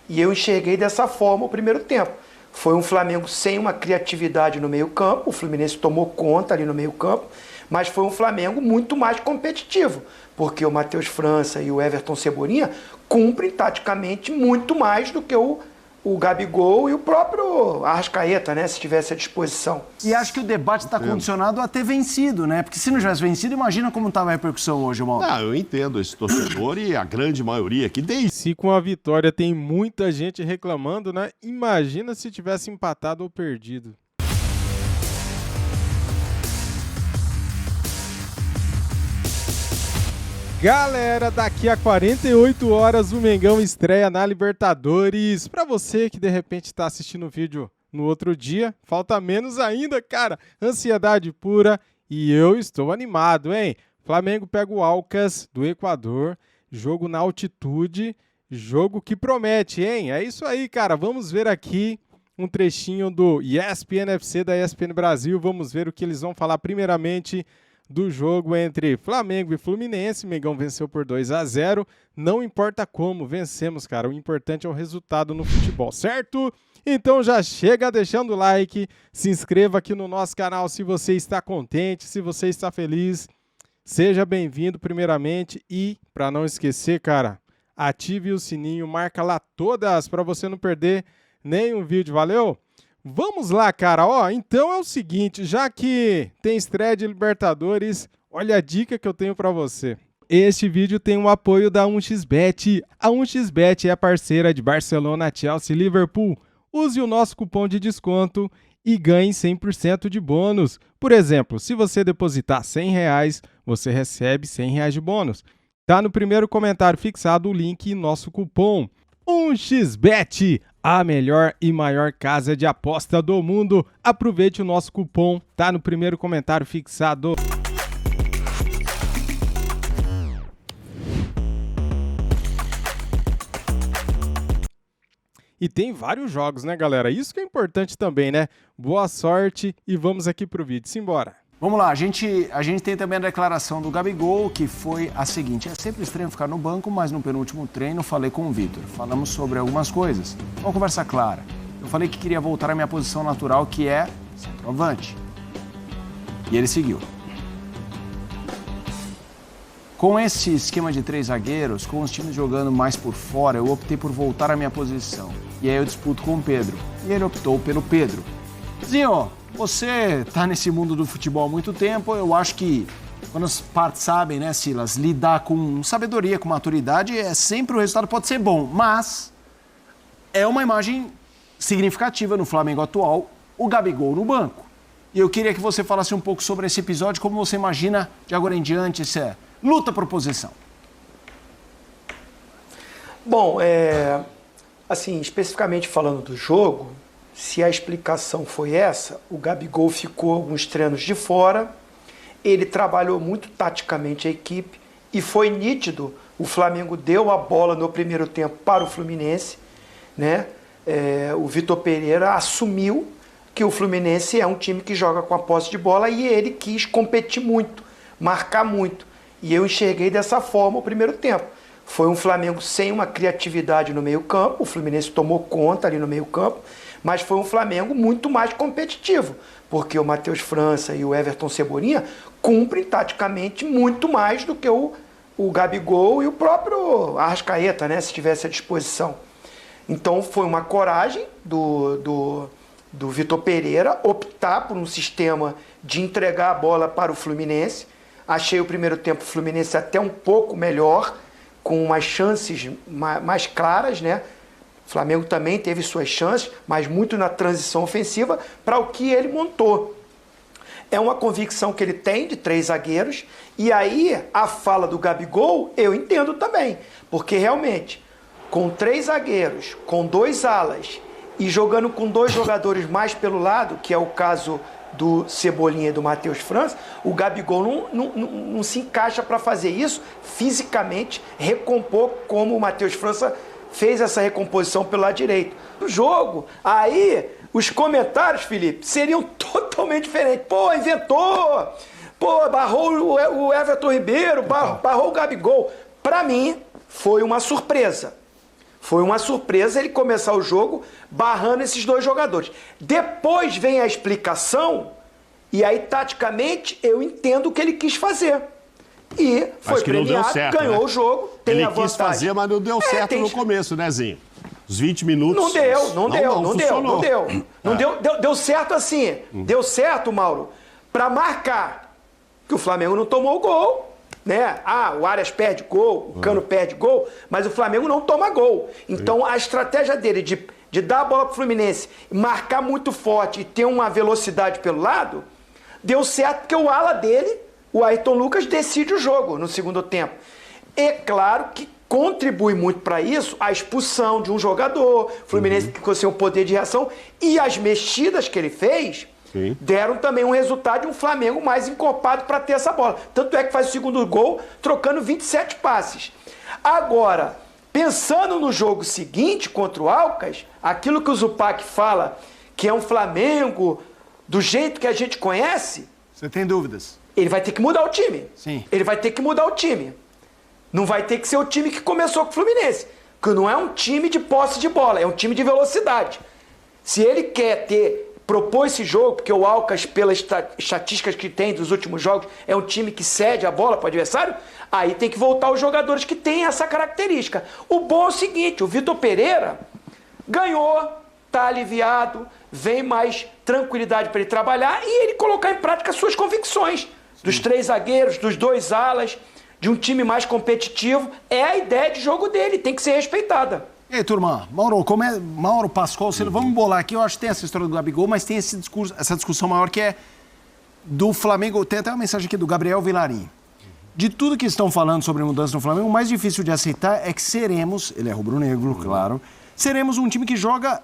E eu enxerguei dessa forma o primeiro tempo. Foi um Flamengo sem uma criatividade no meio-campo, o Fluminense tomou conta ali no meio-campo, mas foi um Flamengo muito mais competitivo, porque o Matheus França e o Everton Cebolinha cumprem taticamente muito mais do que o Gabigol e o próprio Arrascaeta, né, se tivesse à disposição. E acho que o debate está condicionado a ter vencido, né? Porque se não tivesse vencido, imagina como estava a repercussão hoje, Mauro. Não, eu entendo esse torcedor e a grande maioria que tem. Se com a vitória tem muita gente reclamando, né? Imagina se tivesse empatado ou perdido. Galera, daqui a 48 horas o Mengão estreia na Libertadores. Pra você que de repente tá assistindo o vídeo no outro dia, falta menos ainda, cara. Ansiedade pura e eu estou animado, hein? Flamengo pega o Alcas do Equador, jogo na altitude, jogo que promete, hein? É isso aí, cara. Vamos ver aqui um trechinho do ESPN FC da ESPN Brasil. Vamos ver o que eles vão falar primeiramente do jogo entre Flamengo e Fluminense. Mengão venceu por 2-0. Não importa como, vencemos, cara. O importante é o resultado no futebol, certo? Então já chega deixando o like, se inscreva aqui no nosso canal se você está contente, se você está feliz. Seja bem-vindo primeiramente e, para não esquecer, cara, ative o sininho, marca lá todas para você não perder nenhum vídeo, valeu? Vamos lá, cara, ó, então é o seguinte, já que tem estreia de Libertadores, olha a dica que eu tenho para você. Este vídeo tem o apoio da 1xBet. A 1xBet é parceira de Barcelona, Chelsea e Liverpool. Use o nosso cupom de desconto e ganhe 100% de bônus. Por exemplo, se você depositar R$100, você recebe R$100 de bônus. Tá no primeiro comentário fixado o link e nosso cupom 1xBet. A melhor e maior casa de aposta do mundo. Aproveite o nosso cupom, tá no primeiro comentário fixado. E tem vários jogos, né, galera? Isso que é importante também, né? Boa sorte e vamos aqui pro vídeo. Simbora! Vamos lá, a gente tem também a declaração do Gabigol, que foi a seguinte: é sempre estranho ficar no banco, mas no penúltimo treino falei com o Vitor. Falamos sobre algumas coisas. Uma conversa clara. Eu falei que queria voltar à minha posição natural, que é centroavante. E ele seguiu. Com esse esquema de 3 zagueiros, com os times jogando mais por fora, eu optei por voltar à minha posição. E aí eu disputo com o Pedro. E ele optou pelo Pedro. Zinho, você tá nesse mundo do futebol há muito tempo, eu acho que quando as partes sabem, né, Silas, lidar com sabedoria, com maturidade, sempre o resultado pode ser bom, mas é uma imagem significativa no Flamengo atual, o Gabigol no banco. E eu queria que você falasse um pouco sobre esse episódio, como você imagina de agora em diante essa luta por posição. Bom, assim, especificamente falando do jogo, se a explicação foi essa, o Gabigol ficou alguns treinos de fora, ele trabalhou muito taticamente a equipe e foi nítido, o Flamengo deu a bola no primeiro tempo para o Fluminense, né? O Vitor Pereira assumiu que o Fluminense é um time que joga com a posse de bola e ele quis competir muito, marcar muito. E eu enxerguei dessa forma o primeiro tempo. Foi um Flamengo sem uma criatividade no meio-campo, o Fluminense tomou conta ali no meio-campo, mas foi um Flamengo muito mais competitivo, porque o Matheus França e o Everton Cebolinha cumprem taticamente muito mais do que o Gabigol e o próprio Arrascaeta, né, se tivesse à disposição. Então foi uma coragem do Vitor Pereira optar por um sistema de entregar a bola para o Fluminense. Achei o primeiro tempo o Fluminense até um pouco melhor, com umas chances mais claras, né? O Flamengo também teve suas chances, mas muito na transição ofensiva para o que ele montou. É uma convicção que ele tem de 3 zagueiros, e aí a fala do Gabigol eu entendo também, porque realmente, com 3 zagueiros, com 2 alas e jogando com 2 jogadores mais pelo lado, que é o caso do Cebolinha e do Matheus França, o Gabigol não se encaixa para fazer isso fisicamente, recompor como o Matheus França fez essa recomposição pelo lado direito. No jogo, aí os comentários, Felipe, seriam totalmente diferentes. Pô, inventou! Pô, barrou o Everton Ribeiro, barrou o Gabigol. Para mim, foi uma surpresa. Foi uma surpresa ele começar o jogo barrando esses 2 jogadores. Depois vem a explicação, e aí, taticamente, eu entendo o que ele quis fazer. E foi premiado, certo, ganhou, né? o jogo, tem ele a vantagem. Quis fazer, mas não deu certo no começo, né, Zinho? Os 20 minutos... Não deu. Deu certo assim. Deu certo, Mauro, para marcar que o Flamengo não tomou o gol, né? O Arias perde gol, o Cano perde gol, mas o Flamengo não toma gol. Então, a estratégia dele de dar a bola pro Fluminense, marcar muito forte e ter uma velocidade pelo lado, deu certo porque o ala dele, o Ayrton Lucas, decide o jogo no segundo tempo. É claro que contribui muito para isso a expulsão de um jogador, o Fluminense ficou sem o poder de reação, e as mexidas que ele fez deram também um resultado de um Flamengo mais encorpado para ter essa bola. Tanto é que faz o segundo gol trocando 27 passes. Agora, pensando no jogo seguinte contra o Alcas, aquilo que o Zupac fala, que é um Flamengo do jeito que a gente conhece... Você tem dúvidas? Ele vai ter que mudar o time. Sim. Ele vai ter que mudar o time. Não vai ter que ser o time que começou com o Fluminense. Porque não é um time de posse de bola, é um time de velocidade. Se ele quer propor esse jogo, porque o Alcas, pelas estatísticas que tem dos últimos jogos, é um time que cede a bola para o adversário, aí tem que voltar os jogadores que têm essa característica. O bom é o seguinte, o Vitor Pereira ganhou, está aliviado, vem mais tranquilidade para ele trabalhar e ele colocar em prática suas convicções. Dos 3 zagueiros, dos 2 alas, de um time mais competitivo. É a ideia de jogo dele, tem que ser respeitada. E aí, turma, Mauro Pascoal, vamos bolar aqui, eu acho que tem essa história do Gabigol, mas tem essa discussão maior que é do Flamengo. Tem até uma mensagem aqui do Gabriel Vilarim. De tudo que estão falando sobre mudança no Flamengo, o mais difícil de aceitar é que seremos, ele é rubro-negro, claro, seremos um time que joga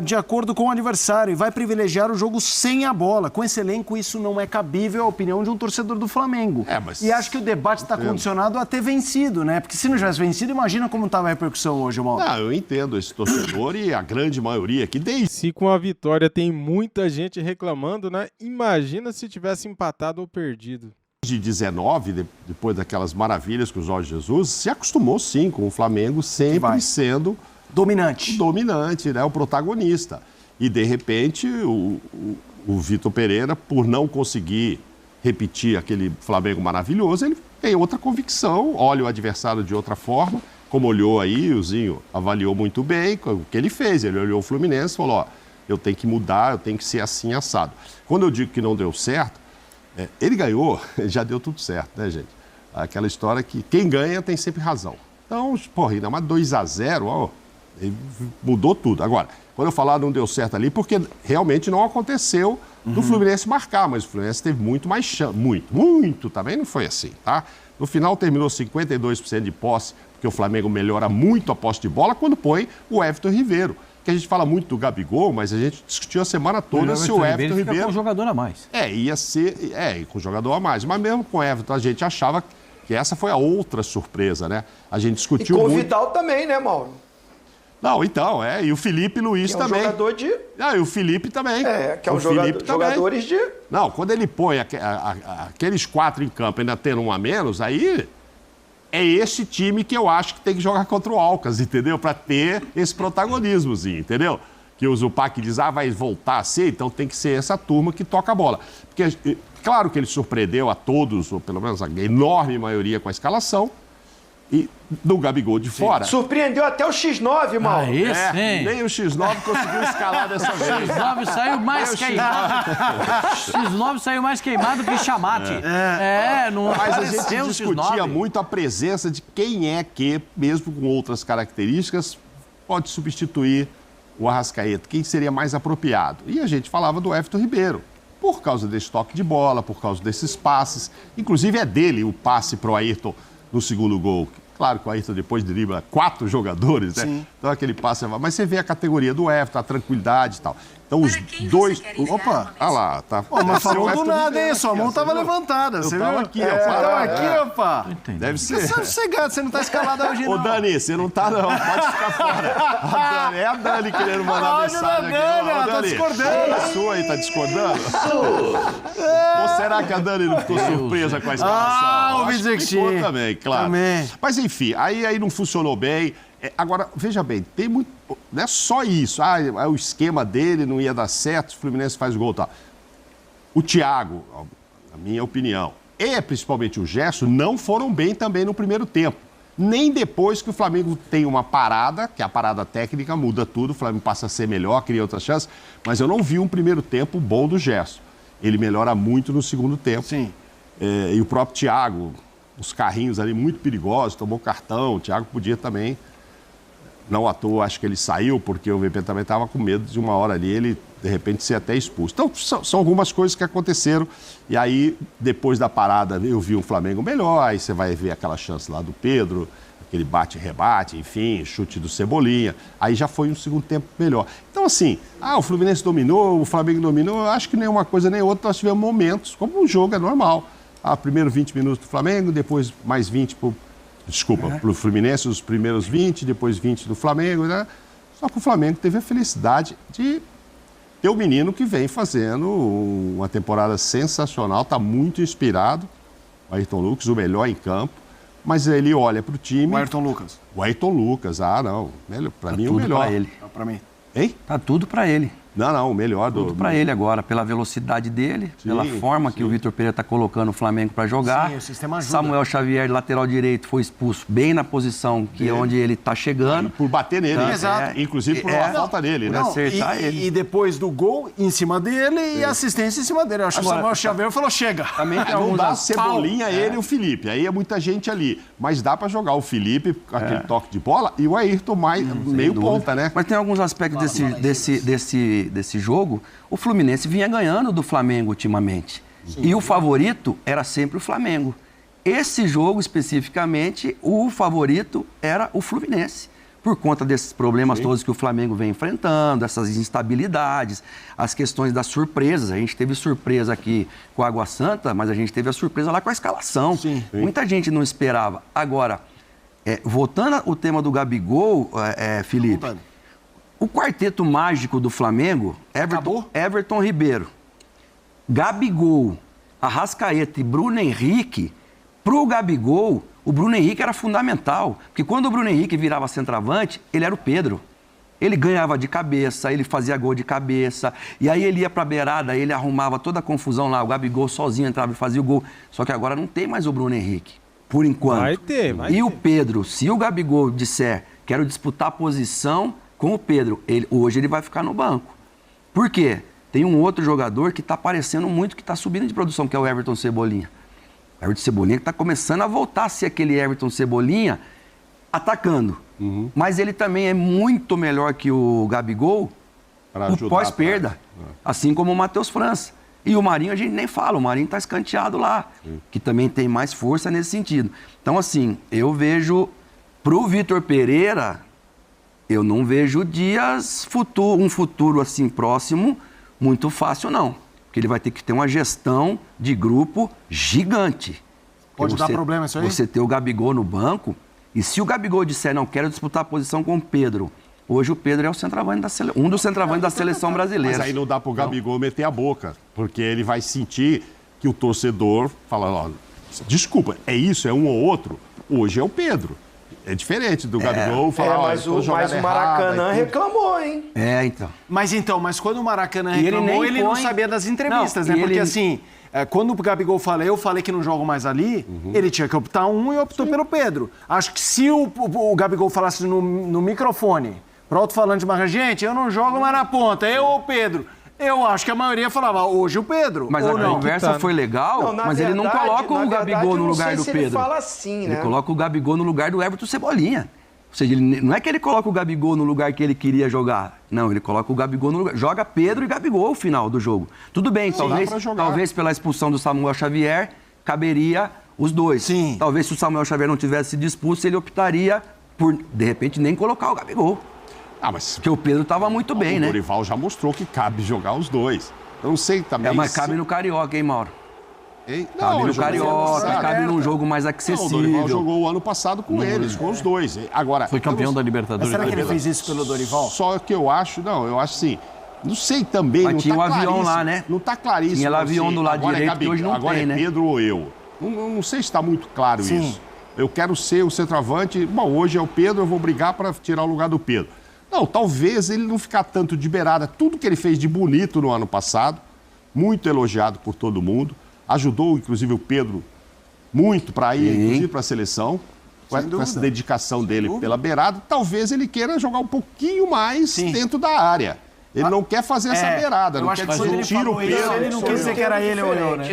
de acordo com o adversário e vai privilegiar o jogo sem a bola. Com esse elenco, isso não é cabível à opinião de um torcedor do Flamengo. E acho que o debate está condicionado a ter vencido, né? Porque se não tivesse vencido, imagina como estava a repercussão hoje, Mauro. Não, eu entendo esse torcedor e a grande maioria que desde... Se com a vitória tem muita gente reclamando, né? Imagina se tivesse empatado ou perdido. De 19, depois daquelas maravilhas com o Jorge Jesus, se acostumou sim com o Flamengo sempre sendo... Dominante, né? O protagonista. E, de repente, o Vitor Pereira, por não conseguir repetir aquele Flamengo maravilhoso, ele tem outra convicção, olha o adversário de outra forma, como olhou aí, o Zinho avaliou muito bem o que ele fez. Ele olhou o Fluminense e falou, eu tenho que mudar, eu tenho que ser assim, assado. Quando eu digo que não deu certo, ele ganhou, já deu tudo certo, né, gente? Aquela história que quem ganha tem sempre razão. Então, ainda mais 2-0, ele mudou tudo. Agora, quando eu falar não deu certo ali, porque realmente não aconteceu do Fluminense marcar, mas o Fluminense teve muito mais chance, muito também não foi assim, tá? No final terminou 52% de posse, porque o Flamengo melhora muito a posse de bola quando põe o Everton Ribeiro. Que a gente fala muito do Gabigol, mas a gente discutiu a semana toda se o Everton Ribeiro... com um jogador a mais. Ia ser... com um jogador a mais. Mas mesmo com o Everton, a gente achava que essa foi a outra surpresa, né? A gente discutiu muito... E com o Vidal também, né, Mauro? Não, então, e o Felipe Luiz que é um também. Jogador de... E o Felipe também. Que é um jogadores de... Não, quando ele põe aqueles 4 em campo, ainda tendo um a menos, aí é esse time que eu acho que tem que jogar contra o Alcas, entendeu? Para ter esse protagonismozinho, entendeu? Que o Zupac diz, vai voltar a ser, então tem que ser essa turma que toca a bola. Porque, claro que ele surpreendeu a todos, ou pelo menos a enorme maioria com a escalação, e do Gabigol de fora. Surpreendeu até o X9, Mauro. Nem o X9 conseguiu escalar dessa vez. X9 saiu mais queimado. X9 saiu mais queimado que chamate. Mas a gente discutia muito a presença de quem é que, mesmo com outras características, pode substituir o Arrascaeta. Quem seria mais apropriado? E a gente falava do Everton Ribeiro. Por causa desse toque de bola, por causa desses passes. Inclusive é dele o passe para o Ayrton no segundo gol. Claro que o Ayrton depois dribla 4 jogadores, né? Sim. Então aquele passe... Mas você vê a categoria do Everton, a tranquilidade e tal. Então os dois... Opa! Lá, tá. Mas falou do nada, hein? Sua mão tava levantada. Você viu? Aqui, opa! Deve ser. Você tá sossegado, você não tá escalado hoje, não. Ô, Dani, você não tá, não. Pode ficar fora. É a Dani querendo mandar mensagem aqui. Tá discordando. A sua aí tá discordando? Ou será que a Dani não ficou surpresa com a escalação? ouvi dizer que ficou sim. também, claro. Também. Mas enfim, aí não funcionou bem. Agora, veja bem, tem muito. Não é só isso. O esquema dele não ia dar certo, o Fluminense faz gol e tal. O Thiago, na minha opinião, e principalmente o Gerson, não foram bem também no primeiro tempo. Nem depois que o Flamengo tem uma parada, que a parada técnica muda tudo, o Flamengo passa a ser melhor, cria outras chances, mas eu não vi um primeiro tempo bom do Gerson. Ele melhora muito no segundo tempo. Sim. E o próprio Thiago, os carrinhos ali muito perigosos, tomou cartão, o Thiago podia também, não à toa, acho que ele saiu, porque o VP também estava com medo de uma hora ali, ele de repente ser até expulso. Então, são algumas coisas que aconteceram, e aí, depois da parada, eu vi um Flamengo melhor, aí você vai ver aquela chance lá do Pedro, aquele bate-rebate, enfim, chute do Cebolinha, aí já foi um segundo tempo melhor. Então, assim, o Fluminense dominou, o Flamengo dominou, eu acho que nem uma coisa nem outra, nós tivemos momentos, como um jogo é normal. Primeiro 20 minutos do Flamengo, depois mais 20 para o Fluminense, os primeiros 20, depois 20 do Flamengo, né? Só que o Flamengo teve a felicidade de ter o menino que vem fazendo uma temporada sensacional, está muito inspirado, o Ayrton Lucas, o melhor em campo, mas ele olha para o time... O Ayrton Lucas. O Ayrton Lucas, não, para mim o melhor. Tá tudo para ele. Para mim. Hein? Tá tudo para ele. Não, o melhor do... Tudo para ele agora, pela velocidade dele, pela forma que o Vitor Pereira está colocando o Flamengo para jogar. Sim, o sistema ajuda. Samuel Xavier, lateral direito, foi expulso bem na posição que é onde ele está chegando. Por bater nele, Exato. Inclusive por uma falta dele, né? Acertar ele. E depois do gol, em cima dele e assistência em cima dele. Eu acho que o Samuel Xavier falou, chega. Também tem Não alguns dá Cebolinha, ele e o Felipe. Aí é muita gente ali. Mas dá para jogar o Felipe com aquele toque de bola e o Ayrton meio ponta, né? Mas tem alguns aspectos desse jogo. O Fluminense vinha ganhando do Flamengo ultimamente. Sim. E o favorito era sempre o Flamengo. Esse jogo, especificamente, o favorito era o Fluminense. Por conta desses problemas todos que o Flamengo vem enfrentando, essas instabilidades, as questões das surpresas. A gente teve surpresa aqui com a Água Santa, mas a gente teve a surpresa lá com a escalação. Sim. Muita gente não esperava. Agora, voltando ao tema do Gabigol, Felipe... O quarteto mágico do Flamengo, Everton Ribeiro, Gabigol, Arrascaeta e Bruno Henrique, pro Gabigol, o Bruno Henrique era fundamental. Porque quando o Bruno Henrique virava centroavante, ele era o Pedro. Ele ganhava de cabeça, ele fazia gol de cabeça, e aí ele ia pra beirada, ele arrumava toda a confusão lá, o Gabigol sozinho entrava e fazia o gol. Só que agora não tem mais o Bruno Henrique, por enquanto. Vai ter. O Pedro, se o Gabigol disser, quero disputar a posição... Com o Pedro, hoje ele vai ficar no banco. Por quê? Tem um outro jogador que está aparecendo muito, que está subindo de produção, que é o Everton Cebolinha. O Everton Cebolinha que está começando a voltar a ser aquele Everton Cebolinha atacando. Mas ele também é muito melhor que o Gabigol no pós-perda. Assim como o Matheus França. E o Marinho a gente nem fala, o Marinho está escanteado lá, que também tem mais força nesse sentido. Então, assim, eu vejo pro Vitor Pereira... Eu não vejo um futuro assim próximo muito fácil, não. Porque ele vai ter que ter uma gestão de grupo gigante. Pode dar problema isso aí? Você ter o Gabigol no banco, e se o Gabigol disser, não, quero disputar a posição com o Pedro, hoje o Pedro é o centroavante um dos centroavantes da seleção brasileira. Mas aí não dá pro Gabigol meter a boca, porque ele vai sentir que o torcedor fala, desculpa, é isso, é um ou outro, hoje é o Pedro. É diferente do Gabigol falar, mas o Maracanã reclamou, hein? Então. Mas quando o Maracanã reclamou, ele não sabia das entrevistas, né? Porque assim, quando o Gabigol fala, eu falei que não jogo mais ali, ele tinha que optar e optou pelo Pedro. Acho que se o Gabigol falasse no microfone, pro alto-falante de marca, gente, eu não jogo mais na ponta, eu ou o Pedro. Eu acho que a maioria falava, hoje o Pedro. Mas a conversa foi legal, mas ele não coloca o Gabigol no lugar do Pedro. Ele fala assim, né? Ele coloca o Gabigol no lugar do Everton Cebolinha. Ou seja, não é que ele coloca o Gabigol no lugar que ele queria jogar. Não, ele coloca o Gabigol no lugar. Joga Pedro e Gabigol no final do jogo. Tudo bem, talvez pela expulsão do Samuel Xavier, caberia os dois. Sim. Talvez se o Samuel Xavier não tivesse sido expulso, ele optaria por, de repente, nem colocar o Gabigol. Mas porque o Pedro estava muito bem, né? O Dorival já mostrou que cabe jogar os dois. Eu não sei também... mas cabe no Carioca, hein, Mauro? Cabe no Carioca, cabe num jogo mais acessível. O Dorival jogou o ano passado com eles, com os dois. Agora, foi campeão da Libertadores. Mas será que ele fez isso pelo Dorival? Só que eu acho assim... Não sei também, mas não tinha tá o avião claríssimo, lá, né? Não está claríssimo. Tinha o avião do lado direito, que hoje não agora tem, é né? Pedro ou eu. Não sei se está muito claro isso. eu quero ser o centroavante, bom, hoje é o Pedro, eu vou brigar para tirar o lugar do Pedro. Não, talvez ele não ficar tanto de beirada. Tudo que ele fez de bonito no ano passado, muito elogiado por todo mundo, ajudou, inclusive, o Pedro muito para ir, inclusive, para a seleção, com essa dedicação dele pela beirada. Talvez ele queira jogar um pouquinho mais dentro da área. Ele não quer fazer essa beirada, não quer que você tire o Pedro. Ele não quis dizer que era ele, olhou, né?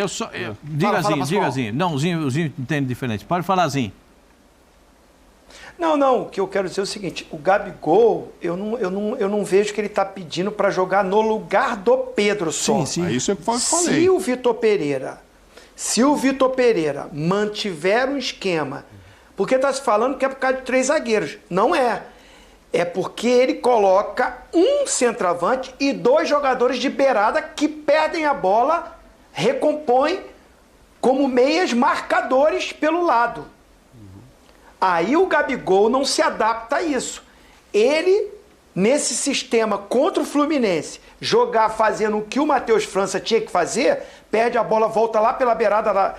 Diga assim. Não, o Zinho entende diferente. Pode falar, Zinho. Não, o que eu quero dizer é o seguinte, o Gabigol, eu não vejo que ele está pedindo para jogar no lugar do Pedro só. Sim. É isso que eu falei. Se o Vitor Pereira mantiver um esquema, porque está se falando que é por causa de 3 zagueiros. Não é. É porque ele coloca um centroavante e 2 jogadores de beirada que perdem a bola, recompõem como meias marcadores pelo lado. Aí o Gabigol não se adapta a isso. Ele, nesse sistema contra o Fluminense, jogar fazendo o que o Matheus França tinha que fazer, perde a bola, volta lá pela beirada lá.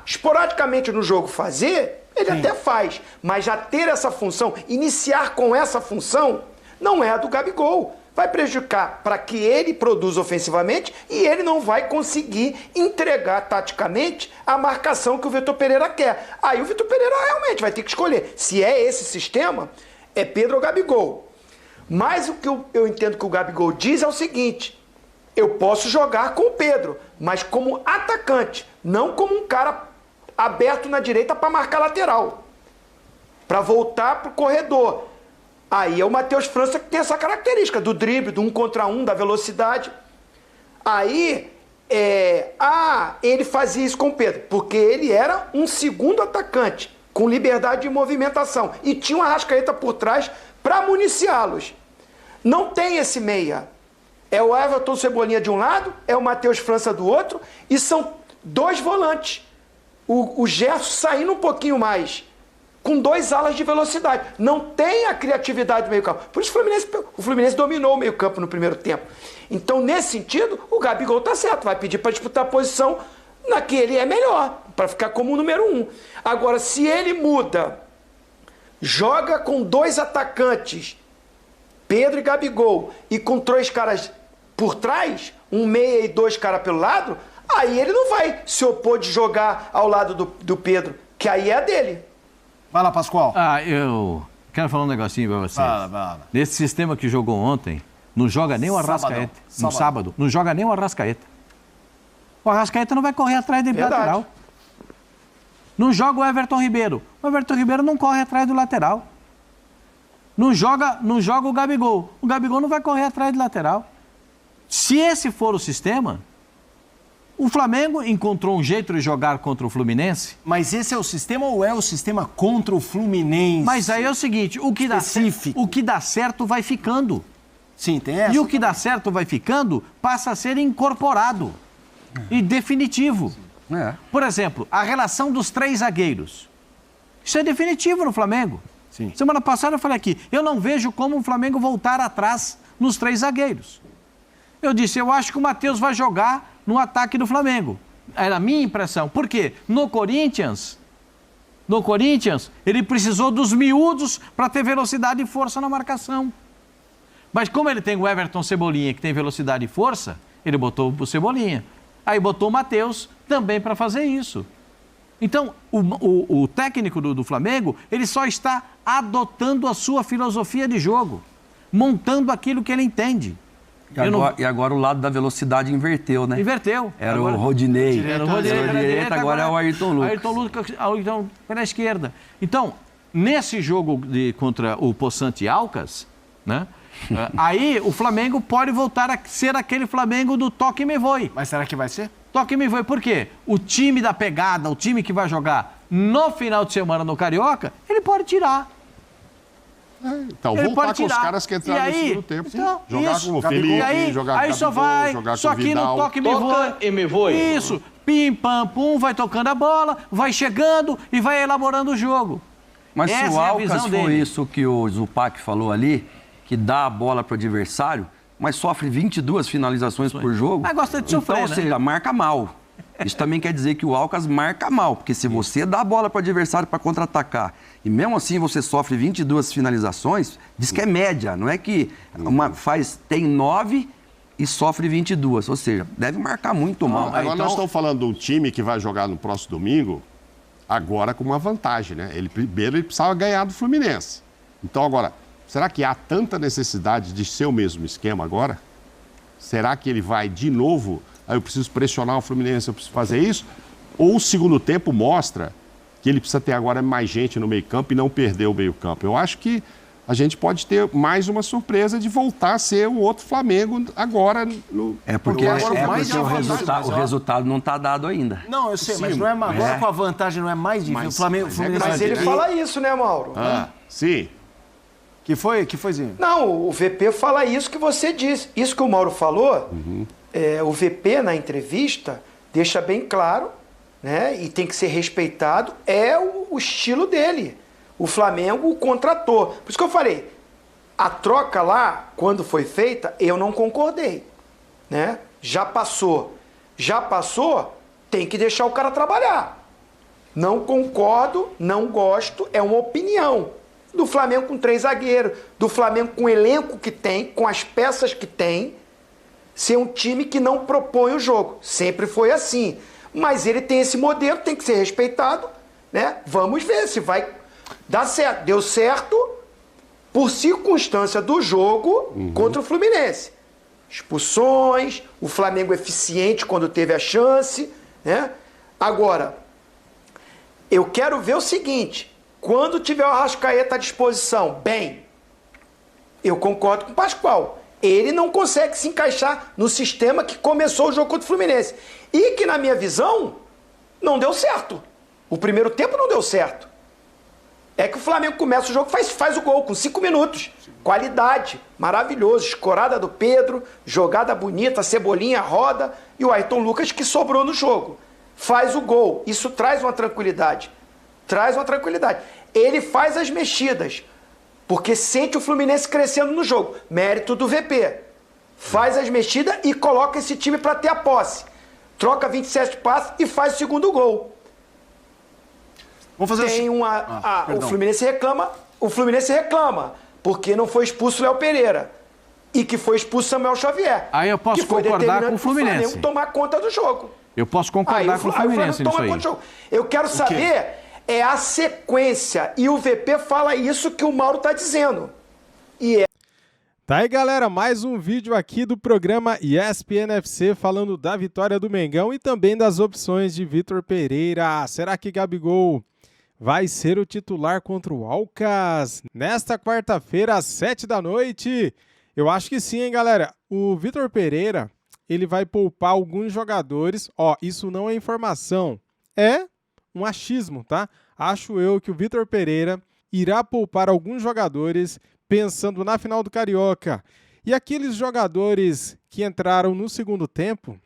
Esporadicamente no jogo fazer, ele até faz. Mas já ter essa função, iniciar com essa função, não é a do Gabigol. Vai prejudicar para que ele produza ofensivamente e ele não vai conseguir entregar taticamente a marcação que o Vitor Pereira quer. Aí o Vitor Pereira realmente vai ter que escolher. Se é esse sistema, é Pedro ou Gabigol. Mas o que eu entendo que o Gabigol diz é o seguinte: eu posso jogar com o Pedro, mas como atacante, não como um cara aberto na direita para marcar lateral, para voltar para o corredor. Aí é o Matheus França que tem essa característica do drible, do 1 contra 1, da velocidade. Aí, ele fazia isso com o Pedro, porque ele era um segundo atacante, com liberdade de movimentação, e tinha uma Arrascaeta por trás para municiá-los. Não tem esse meia. É o Everton Cebolinha de um lado, é o Matheus França do outro, e são 2 volantes. O Gerson saindo um pouquinho mais, com 2 alas de velocidade. Não tem a criatividade do meio-campo. Por isso o Fluminense dominou o meio-campo no primeiro tempo. Então, nesse sentido, o Gabigol está certo. Vai pedir para disputar a posição na que ele é melhor, para ficar como o número 1. Agora, se ele muda, joga com 2 atacantes, Pedro e Gabigol, e com 3 caras por trás, um meia e 2 caras pelo lado, aí ele não vai se opor de jogar ao lado do Pedro, que aí é a dele. Vai lá, Pascoal. Eu quero falar um negocinho pra vocês. Vai. Nesse sistema que jogou ontem, não joga nem o Arrascaeta. No sábado, não joga nem o Arrascaeta. O Arrascaeta não vai correr atrás do lateral. Não joga o Everton Ribeiro. O Everton Ribeiro não corre atrás do lateral. Não joga o Gabigol. O Gabigol não vai correr atrás do lateral. Se esse for o sistema, o Flamengo encontrou um jeito de jogar contra o Fluminense. Mas esse é o sistema ou é o sistema contra o Fluminense? Mas aí é o seguinte, o que dá certo vai ficando. Sim, tem essa. E o que dá certo vai ficando, passa a ser incorporado e definitivo. Por exemplo, a relação dos 3 zagueiros. Isso é definitivo no Flamengo. Sim. Semana passada eu falei aqui, eu não vejo como o Flamengo voltar atrás nos 3 zagueiros. Eu disse, eu acho que o Matheus vai jogar no ataque do Flamengo. Era a minha impressão. Por quê? No Corinthians, ele precisou dos miúdos para ter velocidade e força na marcação. Mas como ele tem o Everton Cebolinha, que tem velocidade e força, ele botou o Cebolinha. Aí botou o Matheus também para fazer isso. Então, o técnico do Flamengo, ele só está adotando a sua filosofia de jogo, montando aquilo que ele entende. E agora o lado da velocidade inverteu, né? Inverteu. Era agora, o Rodinei. Era o Rodinei pela direita, agora é o Ayrton Lucas. Ayrton Lucas pela esquerda. Então, nesse jogo contra o Poçante Alcas, né? Aí o Flamengo pode voltar a ser aquele Flamengo do toque e me voe. Mas será que vai ser? Toque e me voe. Por quê? O time da pegada, o time que vai jogar no final de semana no Carioca, ele pode tirar. Então, ele voltar com os caras que entraram no segundo tempo. Então, jogar isso, com o Felipe, jogar com o Gabigol, jogar com o Vidal. No toque e me voe. Isso. Pim, pam, pum, vai tocando a bola, vai chegando e vai elaborando o jogo. Mas se o Alcas foi isso que o Zupac falou ali, que dá a bola para o adversário, mas sofre 22 finalizações por jogo. Mas gosta de sofrer, então, ou seja, marca mal. Isso também quer dizer que o Alcas marca mal, porque se você dá a bola para o adversário para contra-atacar e mesmo assim você sofre 22 finalizações, diz que é média, não é que tem 9 e sofre 22, ou seja, deve marcar muito mal. Agora Então, nós estamos falando de um time que vai jogar no próximo domingo, agora com uma vantagem, né? Primeiro ele precisava ganhar do Fluminense. Então agora, será que há tanta necessidade de ser o mesmo esquema agora? Será que ele vai de novo? Aí eu preciso pressionar o Fluminense, eu preciso fazer isso? Ou o segundo tempo mostra que ele precisa ter agora mais gente no meio-campo e não perder o meio-campo? Eu acho que a gente pode ter mais uma surpresa de voltar a ser o outro Flamengo agora. Porque o resultado não está dado ainda. Não, eu sei, mas não é agora com a vantagem, não é mais difícil. O Fluminense. Mas ele fala isso, né, Mauro? Sim. Que foi, Zinho? Não, o VP fala isso que você disse. Isso que o Mauro falou, o VP na entrevista deixa bem claro, né? E tem que ser respeitado, é o estilo dele. O Flamengo o contratou. Por isso que eu falei, a troca lá, quando foi feita, eu não concordei, né? Já passou, tem que deixar o cara trabalhar. Não concordo, não gosto, é uma opinião. Do Flamengo com 3 zagueiros, do Flamengo com o elenco que tem, com as peças que tem, ser um time que não propõe o jogo. Sempre foi assim. Mas ele tem esse modelo, tem que ser respeitado, né? Vamos ver se vai dar certo. Deu certo por circunstância do jogo contra o Fluminense. Expulsões, o Flamengo eficiente quando teve a chance, né? Agora, eu quero ver o seguinte... Quando tiver o Arrascaeta à disposição, bem, eu concordo com o Pascoal. Ele não consegue se encaixar no sistema que começou o jogo contra o Fluminense. E que, na minha visão, não deu certo. O primeiro tempo não deu certo. É que o Flamengo começa o jogo, faz o gol com 5 minutos. Qualidade, maravilhoso. Escorada do Pedro, jogada bonita, Cebolinha roda e o Ayrton Lucas que sobrou no jogo. Faz o gol. Isso traz uma tranquilidade. Ele faz as mexidas, porque sente o Fluminense crescendo no jogo. Mérito do VP. Faz as mexidas e coloca esse time para ter a posse. Troca 27 passes e faz o segundo gol. Vamos fazer Tem o Fluminense reclama, porque não foi expulso o Léo Pereira. E que foi expulso Samuel Xavier. Aí eu posso concordar com o Fluminense. Flamengo tomar conta do jogo. Eu posso concordar com o Fluminense nisso aí. Eu quero saber... É a sequência. E o VP fala isso que o Mauro tá dizendo. Tá aí, galera, mais um vídeo aqui do programa ESPN FC falando da vitória do Mengão e também das opções de Vitor Pereira. Será que Gabigol vai ser o titular contra o Alcas nesta quarta-feira às 7 da noite? Eu acho que sim, hein, galera. O Vitor Pereira, ele vai poupar alguns jogadores. Isso não é informação. É um achismo, tá? Acho eu que o Vitor Pereira irá poupar alguns jogadores pensando na final do Carioca. E aqueles jogadores que entraram no segundo tempo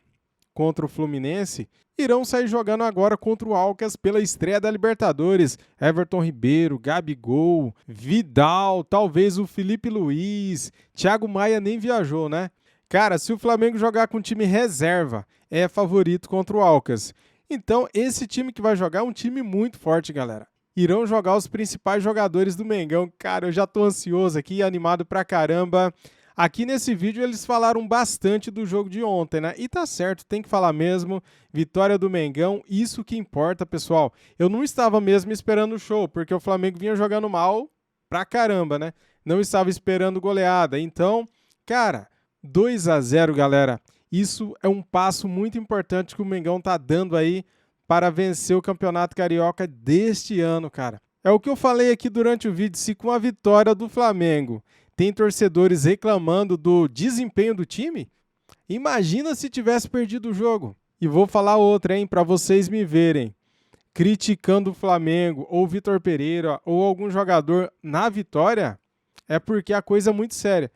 contra o Fluminense irão sair jogando agora contra o Alcas pela estreia da Libertadores. Everton Ribeiro, Gabigol, Vidal, talvez o Felipe Luiz, Thiago Maia nem viajou, né? Cara, se o Flamengo jogar com time reserva, é favorito contra o Alcas. Então, esse time que vai jogar é um time muito forte, galera. Irão jogar os principais jogadores do Mengão. Cara, eu já tô ansioso aqui, animado pra caramba. Aqui nesse vídeo eles falaram bastante do jogo de ontem, né? E tá certo, tem que falar mesmo. Vitória do Mengão, isso que importa, pessoal. Eu não estava mesmo esperando o show, porque o Flamengo vinha jogando mal pra caramba, né? Não estava esperando goleada. Então, cara, 2-0, galera. Isso é um passo muito importante que o Mengão tá dando aí para vencer o Campeonato Carioca deste ano, cara. É o que eu falei aqui durante o vídeo, se com a vitória do Flamengo tem torcedores reclamando do desempenho do time, imagina se tivesse perdido o jogo. E vou falar outra, hein, para vocês me verem criticando o Flamengo ou Vitor Pereira ou algum jogador na vitória, é porque a coisa é muito séria.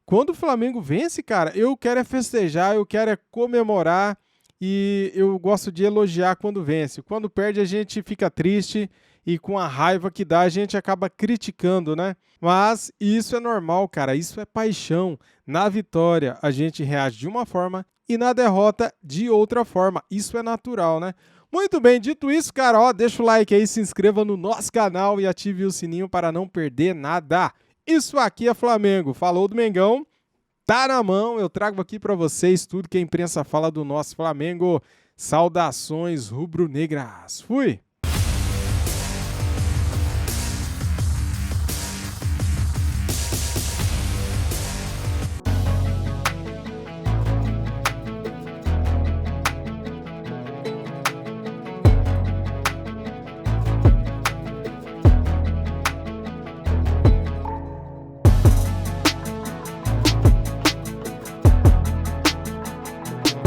Quando o Flamengo vence, cara, eu quero é festejar, eu quero é comemorar e eu gosto de elogiar quando vence. Quando perde, a gente fica triste e com a raiva que dá a gente acaba criticando, né? Mas isso é normal, cara, isso é paixão. Na vitória a gente reage de uma forma e na derrota de outra forma. Isso é natural, né? Muito bem, dito isso, cara, ó, deixa o like aí, se inscreva no nosso canal e ative o sininho para não perder nada. Isso aqui é Flamengo. Falou do Mengão, tá na mão. Eu trago aqui para vocês tudo que a imprensa fala do nosso Flamengo. Saudações rubro-negras. Fui!